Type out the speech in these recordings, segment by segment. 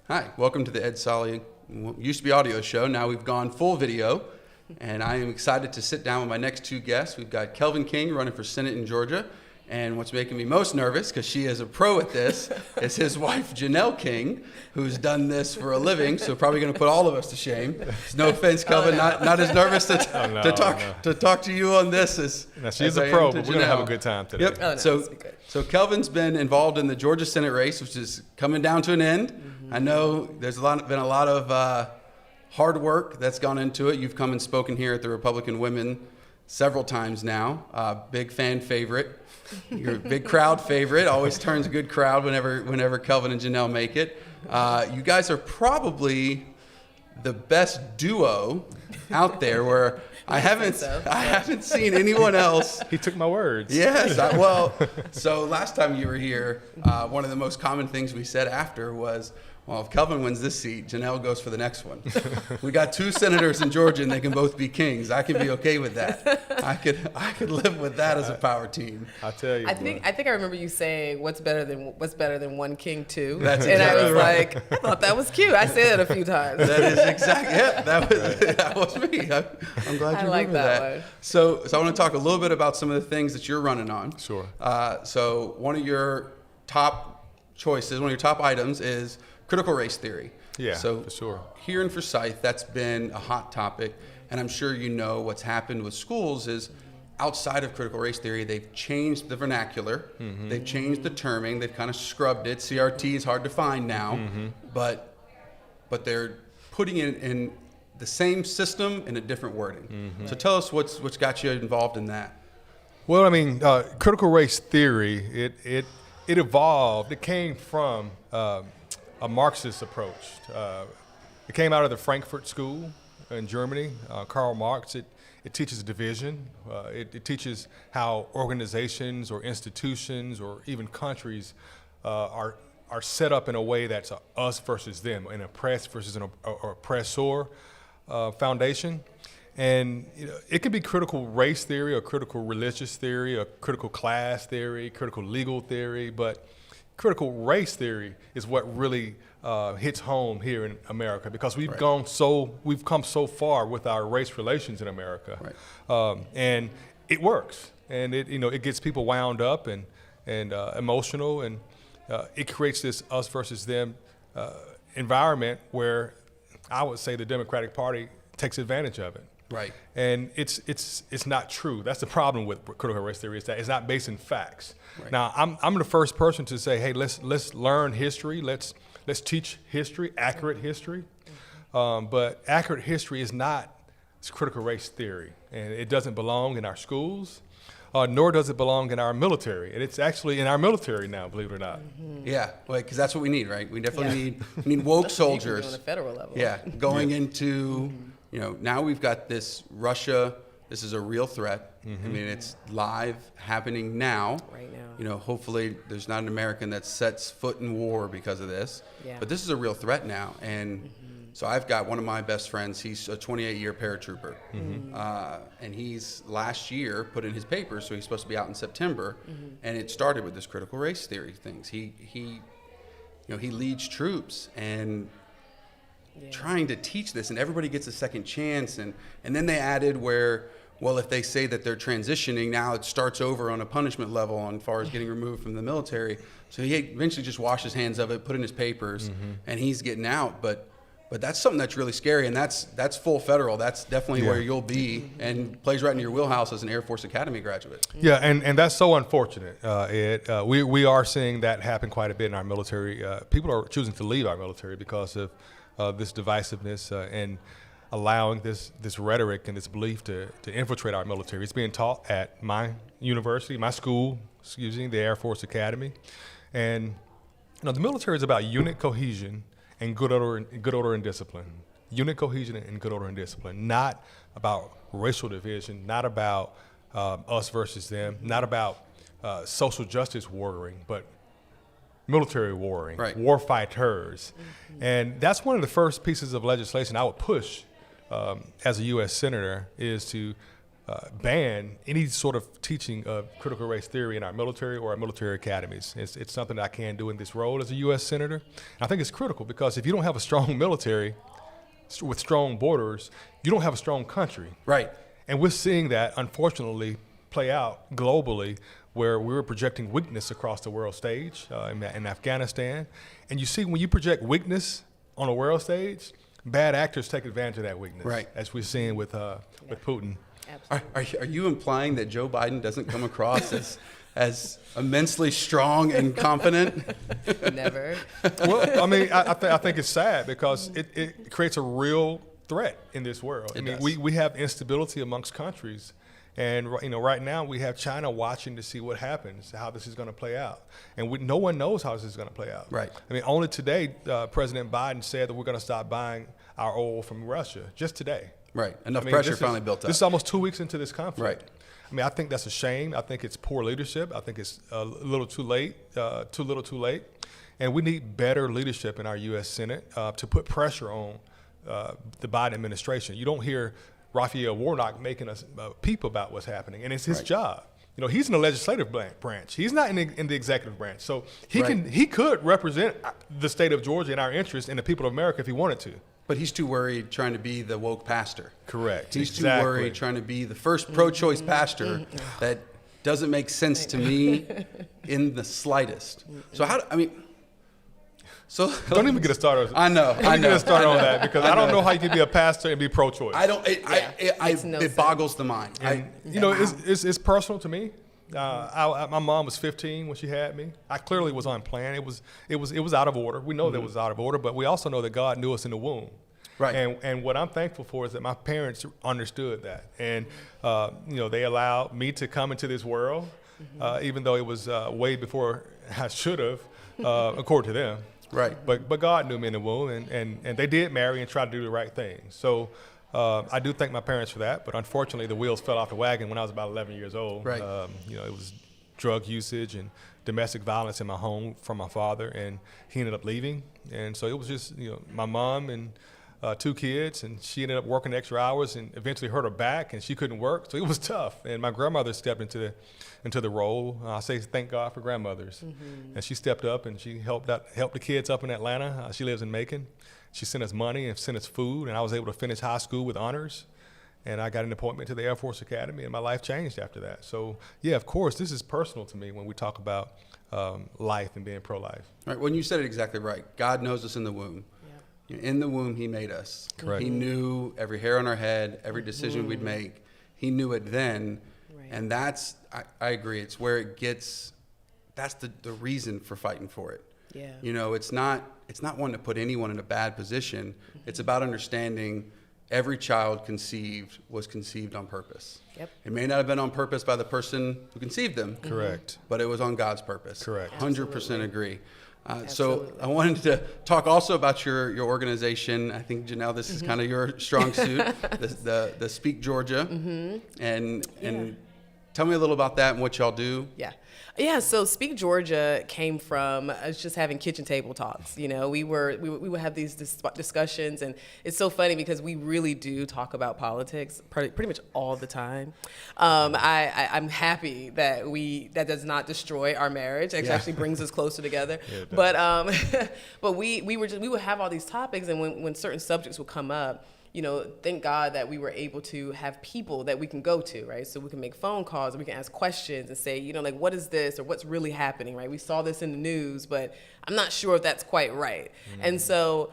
Hi, welcome to the Ed Solly, used to be audio show, now we've gone full video, and I am excited to sit down with my next two guests. We've got Kelvin King running for Senate in Georgia, and what's making me most nervous, because she is a pro at this, is his wife Janelle King, who's done this for a living, so probably going to put all of us to shame. No offense, Kelvin, not as nervous to talk to you on this as now, she's as a pro, but we're going to have a good time today. Yep. Oh, no, So Kelvin's been involved in the Georgia Senate race, which is coming down to an end. Mm-hmm. I know there's been a lot of hard work that's gone into it. You've come and spoken here at the Republican Women several times now. Big fan favorite. You're a big crowd favorite. Always turns a good crowd whenever Kelvin and Janelle make it. You guys are probably the best duo out there where I haven't seen anyone else. He took my words. Yes. So last time you were here, one of the most common things we said after was, well, if Kelvin wins this seat, Janelle goes for the next one. We got two senators in Georgia, and they can both be kings. I can be okay with that. I could live with that as a power team. I tell you. I think I remember you saying, "What's better than one king too?" That's and exactly I was right. like, I thought that was cute. I said that a few times. That is exactly. Yeah, that was me. I'm glad you like remember that one. So I want to talk a little bit about some of the things that you're running on. Sure. So one of your top choices, one of your top items is critical race theory. Yeah, so for sure. Here in Forsyth, that's been a hot topic, and I'm sure you know what's happened with schools is outside of critical race theory, they've changed the vernacular, they've changed the terming, they've kind of scrubbed it. CRT is hard to find now, but they're putting it in the same system in a different wording. So tell us what's got you involved in that. Well, I mean, critical race theory, it evolved. It came from a Marxist approach. It came out of the Frankfurt School in Germany. Karl Marx. It teaches division. It teaches how organizations or institutions or even countries are set up in a way that's us versus them, an oppressed versus an oppressor foundation. And it could be critical race theory or critical religious theory or critical class theory, critical legal theory, but critical race theory is what really hits home here in America because we've come so far with our race relations in America, and it works, and it gets people wound up and emotional, and it creates this us versus them environment where I would say the Democratic Party takes advantage of it. Right. And it's not true. That's the problem with critical race theory, is that it's not based in facts. Right. Now, I'm the first person to say, hey, let's learn history. Let's teach history, accurate history. But accurate history is not critical race theory, and it doesn't belong in our schools, nor does it belong in our military. And it's actually in our military now, believe it or not. Yeah, because that's what we need, right? We definitely need woke soldiers. On a federal level. Yeah, going into. Now we've got this Russia. This is a real threat. I mean, it's live, happening now. Right now. Hopefully there's not an American that sets foot in war because of this. Yeah. But this is a real threat now. And so I've got one of my best friends. He's a 28-year paratrooper. And he's last year put in his papers, so he's supposed to be out in September. And it started with this critical race theory things. He leads troops and trying to teach this, and everybody gets a second chance, and then they added where, well, if they say that they're transitioning, now it starts over on a punishment level on far as getting removed from the military. So he eventually just washed his hands of it, put in his papers, and he's getting out. But that's something that's really scary, and that's full federal. That's definitely where you'll be, and plays right into your wheelhouse as an Air Force Academy graduate. Yeah, and that's so unfortunate, Ed. We are seeing that happen quite a bit in our military. People are choosing to leave our military because of this divisiveness and allowing this rhetoric and this belief to infiltrate our military. It's being taught at my university, my school, the Air Force Academy. And the military is about unit cohesion and good order and discipline. Unit cohesion and good order and discipline, not about racial division, not about us versus them, not about social justice warring, but military warring, war fighters. And that's one of the first pieces of legislation I would push as a U.S. Senator, is to ban any sort of teaching of critical race theory in our military or our military academies. It's something that I can do in this role as a U.S. Senator. And I think it's critical because if you don't have a strong military with strong borders, you don't have a strong country. Right. And we're seeing that, unfortunately, play out globally, where we're projecting weakness across the world stage in Afghanistan. And you see, when you project weakness on a world stage, bad actors take advantage of that weakness, right, as we're seeing with Putin. Are you implying that Joe Biden doesn't come across as immensely strong and confident? Never. Well, I mean, I think it's sad because it creates a real threat in this world. I mean, we have instability amongst countries. And right now we have China watching to see what happens, how this is going to play out, and no one knows how this is going to play out. Right. I mean, only today President Biden said that we're going to stop buying our oil from Russia. Just today. Right. Enough pressure finally built up. This is almost 2 weeks into this conflict. Right. I mean, I think that's a shame. I think it's poor leadership. I think it's a little too late, too little, too late, and we need better leadership in our U.S. Senate to put pressure on the Biden administration. You don't hear Raphael Warnock making us peep about what's happening, and it's his job. He's in the legislative branch. He's not in the executive branch, so he could represent the state of Georgia and our interests and the people of America if he wanted to. But he's too worried trying to be the woke pastor. Correct. He's too worried trying to be the first pro-choice pastor that doesn't make sense to me in the slightest. So So don't even get us started. I know. Don't even get us started on that because I don't know how you can be a pastor and be pro-choice. I don't. It boggles the mind. It's personal to me. My mom was 15 when she had me. I clearly was unplanned. It was out of order. We know that it was out of order, but we also know that God knew us in the womb. Right. And what I'm thankful for is that my parents understood that, and they allowed me to come into this world, even though it was way before I should have, according to them. Right. But God knew me in the womb, and they did marry and try to do the right thing. So I do thank my parents for that. But unfortunately, the wheels fell off the wagon when I was about 11 years old. Right. It was drug usage and domestic violence in my home from my father, and he ended up leaving. And so it was just my mom and 2 kids, and she ended up working extra hours and eventually hurt her back, and she couldn't work. So it was tough. And my grandmother stepped into the role. I say thank God for grandmothers. And she stepped up and she helped the kids up in Atlanta. She lives in Macon. She sent us money and sent us food, and I was able to finish high school with honors. And I got an appointment to the Air Force Academy, and my life changed after that. So yeah, of course, this is personal to me when we talk about life and being pro-life. Right. When you said it exactly right. God knows us in the womb. In the womb, he made us. Correct. He knew every hair on our head, every decision we'd make. He knew it then. Right. And that's, I agree, it's where it gets, that's the reason for fighting for it. Yeah. It's not one to put anyone in a bad position. It's about understanding every child conceived was conceived on purpose. Yep. It may not have been on purpose by the person who conceived them. Correct. But it was on God's purpose. Correct. 100% agree. So I wanted to talk also about your organization. I think, Janelle, this is kind of your strong suit, the Speak Georgia. And tell me a little about that and what y'all do. Yeah, so Speak Georgia came from us just having kitchen table talks. We would have these discussions, and it's so funny because we really do talk about politics pretty much all the time. I'm happy that that does not destroy our marriage. It actually brings us closer together. But we would have all these topics, and when certain subjects would come up, thank God that we were able to have people that we can go to, right? So we can make phone calls and we can ask questions and say, what is this or what's really happening, right? We saw this in the news, but I'm not sure if that's quite right. And so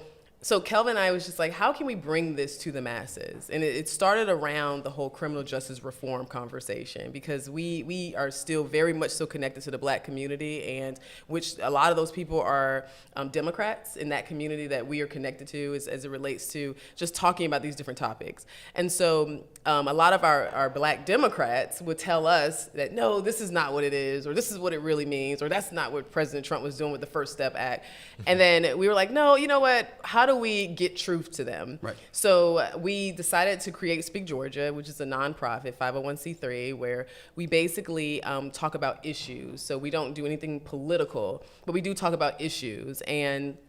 Kelvin and I was just like, how can we bring this to the masses? And it started around the whole criminal justice reform conversation, because we are still very much so connected to the Black community, and which a lot of those people are Democrats in that community that we are connected to as it relates to just talking about these different topics. And so a lot of our Black Democrats would tell us that, no, this is not what it is, or this is what it really means, or that's not what President Trump was doing with the First Step Act. And then we were like, no, you know what? How do we get truth to them? Right. So we decided to create Speak Georgia, which is a nonprofit 501c3, where we basically talk about issues. So we don't do anything political, but we do talk about issues. And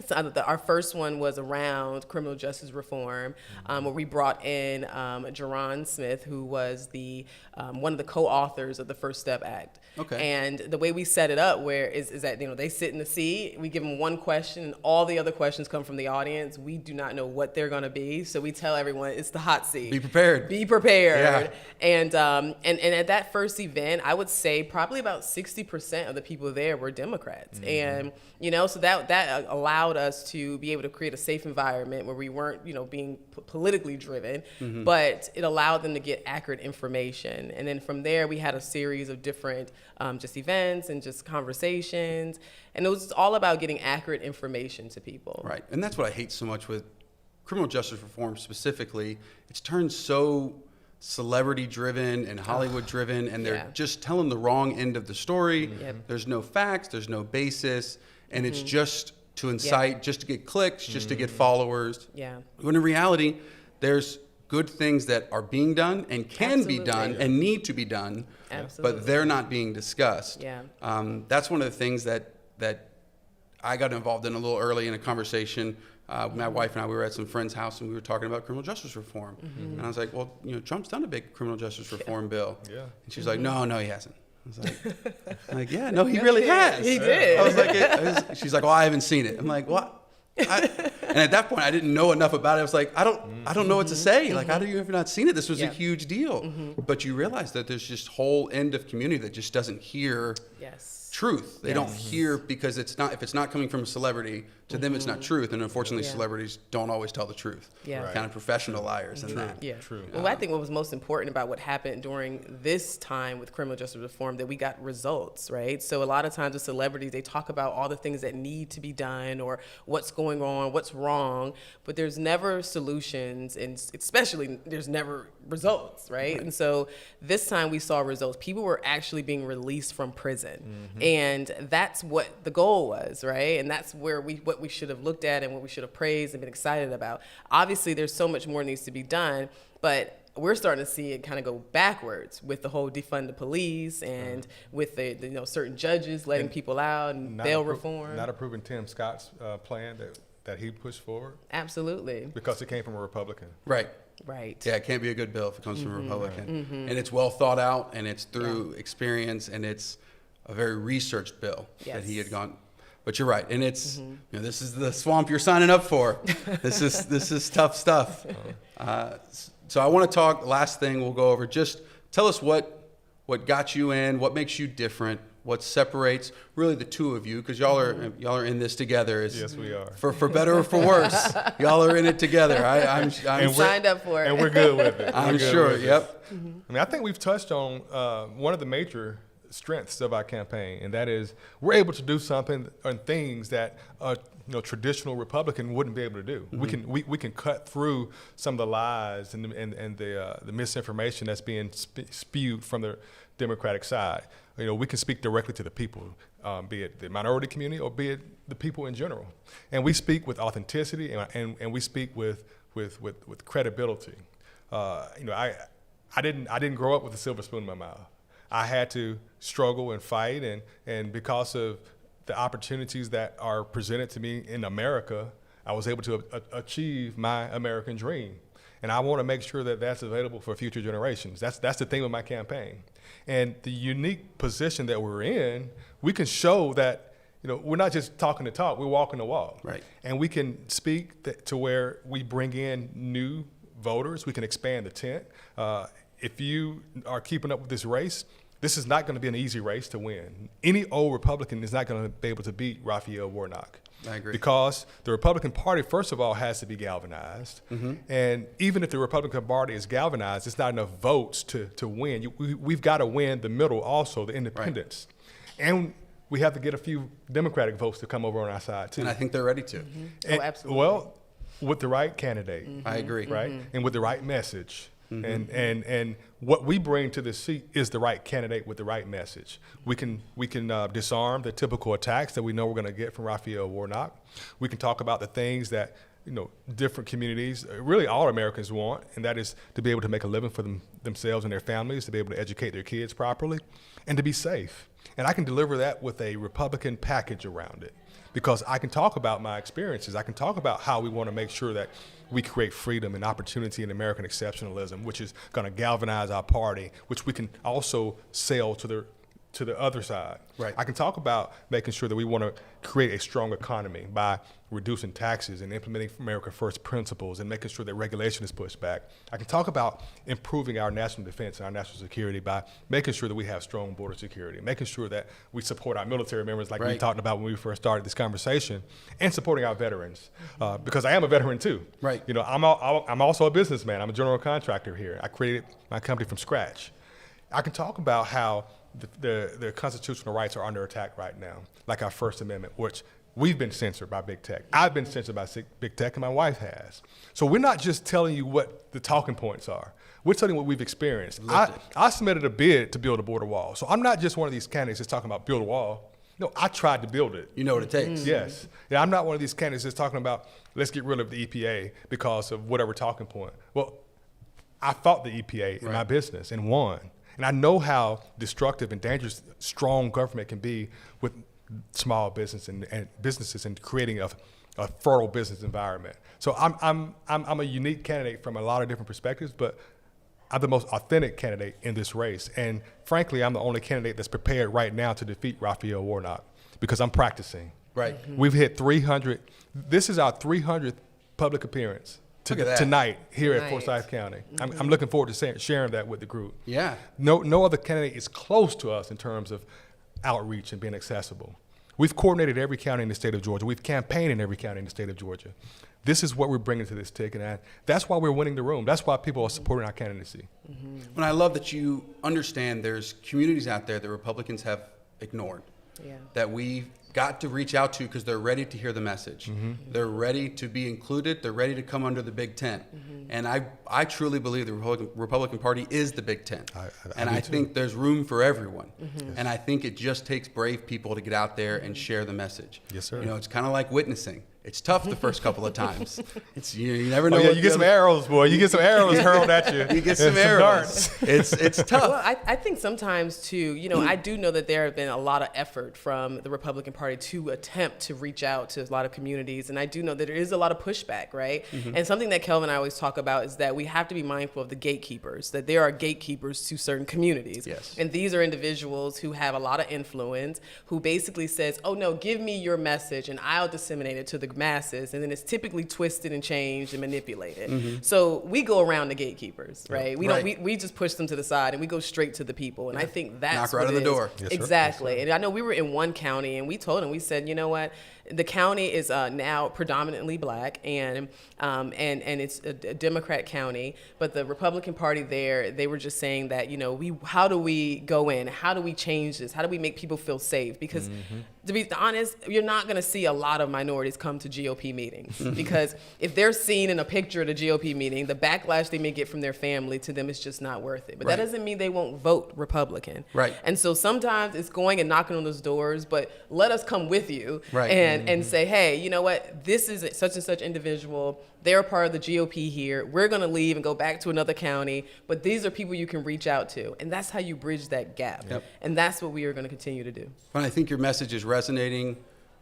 So our first one was around criminal justice reform, where we brought in Jerron Smith, who was the one of the co-authors of the First Step Act. Okay. And the way we set it up, where is that they sit in the seat, we give them one question, and all the other questions come from the audience. We do not know what they're going to be, so we tell everyone it's the hot seat. Be prepared. Be prepared. Yeah. And at that first event, I would say probably about 60% of the people there were Democrats, and so that allowed us to be able to create a safe environment where we weren't being politically driven, but it allowed them to get accurate information. And then from there, we had a series of different just events and just conversations, and it was all about getting accurate information to people. Right, and that's what I hate so much with criminal justice reform specifically. It's turned so celebrity driven and Hollywood driven, and they're just telling the wrong end of the story. There's no facts, there's no basis, and it's just to incite, just to get clicks, just to get followers. When in reality, there's good things that are being done and can be done and need to be done, but they're not being discussed. That's one of the things that I got involved in a little early in a conversation. My wife and I, we were at some friend's house and we were talking about criminal justice reform. And I was like, well, Trump's done a big criminal justice reform bill. And she's like, no, he hasn't. I was like, yeah, no, he really has. He did. I was like, she's like, well, I haven't seen it. I'm like, what? And at that point, I didn't know enough about it. I was like, I don't know what to say. Like, how do you have not seen it? This was a huge deal. But you realize that there's just whole end of community that just doesn't hear truth. They don't hear, because if it's not coming from a celebrity, to them it's not truth. And unfortunately, celebrities don't always tell the truth. Kind of professional liars and that. Well, I think what was most important about what happened during this time with criminal justice reform, that we got results, right? So a lot of times with celebrities, they talk about all the things that need to be done or what's going on, what's wrong, but there's never solutions, and especially there's never results, right? And so this time we saw results. People were actually being released from prison. And that's what the goal was, right? And that's where what we should have looked at and what we should have praised and been excited about. Obviously, there's so much more needs to be done, but we're starting to see it kind of go backwards with the whole defund the police and with the certain judges letting people out and bail reform. Not approving Tim Scott's plan that he pushed forward. Absolutely. Because it came from a Republican. Right. Yeah, it can't be a good bill if it comes from a Republican. And it's well thought out, and it's through experience, and it's a very researched bill that he had gone. But you're right, and it's this is the swamp you're signing up for. This is tough stuff. So I want to talk. Last thing we'll go over. Just tell us what got you in, what makes you different, what separates really the two of you, because y'all are in this together. Yes, we are. For better or for worse, y'all are in it together. I'm signed up for it, and we're good with it. I'm sure. Yep. I mean, I think we've touched on one of the major strengths of our campaign, and that is we're able to do something and things that a traditional Republican wouldn't be able to do. We can cut through some of the lies and the misinformation that's being spewed from the Democratic side. We can speak directly to the people, be it the minority community or be it the people in general, and we speak with authenticity and we speak with credibility. I didn't grow up with a silver spoon in my mouth. I had to struggle and fight, and because of the opportunities that are presented to me in America, I was able to achieve my American dream. And I want to make sure that that's available for future generations. That's the theme of my campaign. And the unique position that we're in, we can show that we're not just talking the talk, we're walking the walk. Right. And we can speak to where we bring in new voters, we can expand the tent. If you are keeping up with this race, this is not going to be an easy race to win. Any old Republican is not going to be able to beat Raphael Warnock. I agree. Because the Republican Party, first of all, has to be galvanized. And even if the Republican Party is galvanized, it's not enough votes to win. We've got to win the middle also, the independents. Right. And we have to get a few Democratic votes to come over on our side, too. And I think they're ready to. And, absolutely. Well, with the right candidate. I agree. Right? And with the right message. And what we bring to this seat is the right candidate with the right message. We can disarm the typical attacks that we know we're going to get from Raphael Warnock. We can talk about the things that different communities, really all Americans want, and that is to be able to make a living for themselves and their families, to be able to educate their kids properly, and to be safe. And I can deliver that with a Republican package around it. because I can talk about my experiences. I can talk about how we want to make sure that we create freedom and opportunity and American exceptionalism, which is going to galvanize our party, which we can also sell to the other side. Right. I can talk about making sure that we want to create a strong economy by reducing taxes and implementing America First principles and making sure that regulation is pushed back. I can talk about improving our national defense and our national security by making sure that we have strong border security, making sure that we support our military members like we talked about when we first started this conversation, and supporting our veterans, because I am a veteran too. Right. You know, I'm also a businessman. I'm a general contractor here. I created my company from scratch. I can talk about how the constitutional rights are under attack right now, like our First Amendment, which we've been censored by big tech. I've been censored by big tech, and my wife has. So we're not just telling you what the talking points are. We're telling you what we've experienced. I submitted a bid to build a border wall. So I'm not just one of these candidates that's talking about build a wall. No, I tried to build it. You know what it takes. Yes. Yeah, I'm not one of these candidates that's talking about let's get rid of the EPA because of whatever talking point. Well, I fought the EPA in my business and won. And I know how destructive and dangerous strong government can be with small business and businesses and creating a fertile business environment. So I'm a unique candidate from a lot of different perspectives, but I'm the most authentic candidate in this race. And frankly, I'm the only candidate that's prepared right now to defeat Raphael Warnock because I'm practicing. Right. We've hit 300. This is our 300th public appearance tonight here at Forsyth County. I'm looking forward to sharing that with the group. Yeah. No other candidate is close to us in terms of outreach and being accessible. We've coordinated every county in the state of Georgia. We've campaigned in every county in the state of Georgia. This is what we're bringing to this ticket, and that's why we're winning the room. That's why people are supporting our candidacy. And I love that you understand there's communities out there that Republicans have ignored, that we've got to reach out to because they're ready to hear the message. They're ready to be included. They're ready to come under the big tent. And I truly believe the Republican Party is the big tent. I think there's room for everyone. And I think it just takes brave people to get out there and share the message. Yes, sir. You know, it's kind of like witnessing. It's tough the first couple of times. It's you never know. You get some arrows, boy. You get some arrows hurled at you. You get some arrows. It's tough. Well, I think sometimes too, you know, I do know that there have been a lot of effort from the Republican Party to attempt to reach out to a lot of communities, and I do know that there is a lot of pushback, right? And something that Kelvin and I always talk about is that we have to be mindful of the gatekeepers, that there are gatekeepers to certain communities. Yes. And these are individuals who have a lot of influence, who basically says, oh no, give me your message and I'll disseminate it to the masses, and then it's typically twisted and changed and manipulated. So we go around the gatekeepers, right? We just push them to the side and we go straight to the people, and I think that's knock right on the door. Yes, sir. Exactly. And I know we were in one county and we told them, we said, you know what, the county is now predominantly black, and it's a Democrat county, but the Republican Party there, they were just saying that, you know, how do we go in? How do we change this? How do we make people feel safe? Because to be honest, you're not going to see a lot of minorities come to GOP meetings because if they're seen in a picture at a GOP meeting, the backlash they may get from their family, to them is just not worth it. But that doesn't mean they won't vote Republican. Right. And so sometimes it's going and knocking on those doors, but let us come with you and say, hey, you know what, this is such and such individual. They're a part of the GOP here. We're going to leave and go back to another county, but these are people you can reach out to. And that's how you bridge that gap. And that's what we are going to continue to do. And I think your message is resonating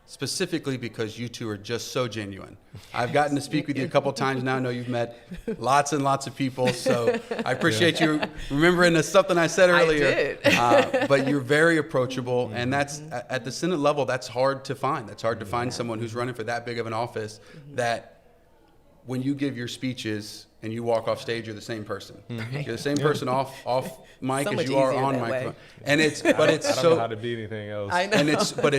specifically because you two are just so genuine. I've gotten to speak with you a couple times now. I know you've met lots and lots of people, so I appreciate you remembering something I said earlier. I did. But you're very approachable, and that's at the Senate level, that's hard to find. That's hard to find someone who's running for that big of an office that when you give your speeches and you walk off stage, you're the same person. You're the same person off mic as you are on microphone. And it's I don't know how to be anything else. I know. And but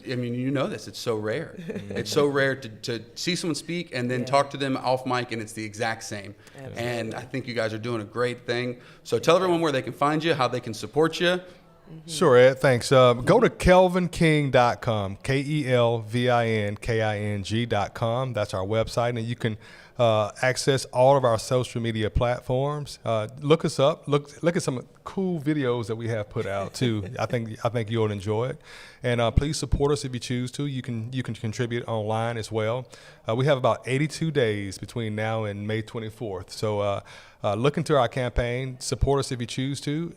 I mean, you know this. It's so rare. It's so rare to see someone speak and then talk to them off mic, and it's the exact same. Absolutely. And I think you guys are doing a great thing. So tell everyone where they can find you, how they can support you. Sure, Ed. Thanks. Go to kelvinking.com, KelvinKing.com. That's our website, and you can access all of our social media platforms. Look us up. Look at some cool videos that we have put out too. I think you'll enjoy it. And please support us if you choose to. You can contribute online as well. We have about 82 days between now and May 24th. So look into our campaign. Support us if you choose to.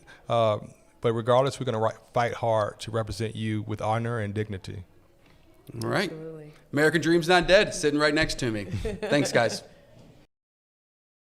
But regardless, we're going to fight hard to represent you with honor and dignity. All right. Absolutely. American Dream's not dead. It's sitting right next to me. Thanks, guys.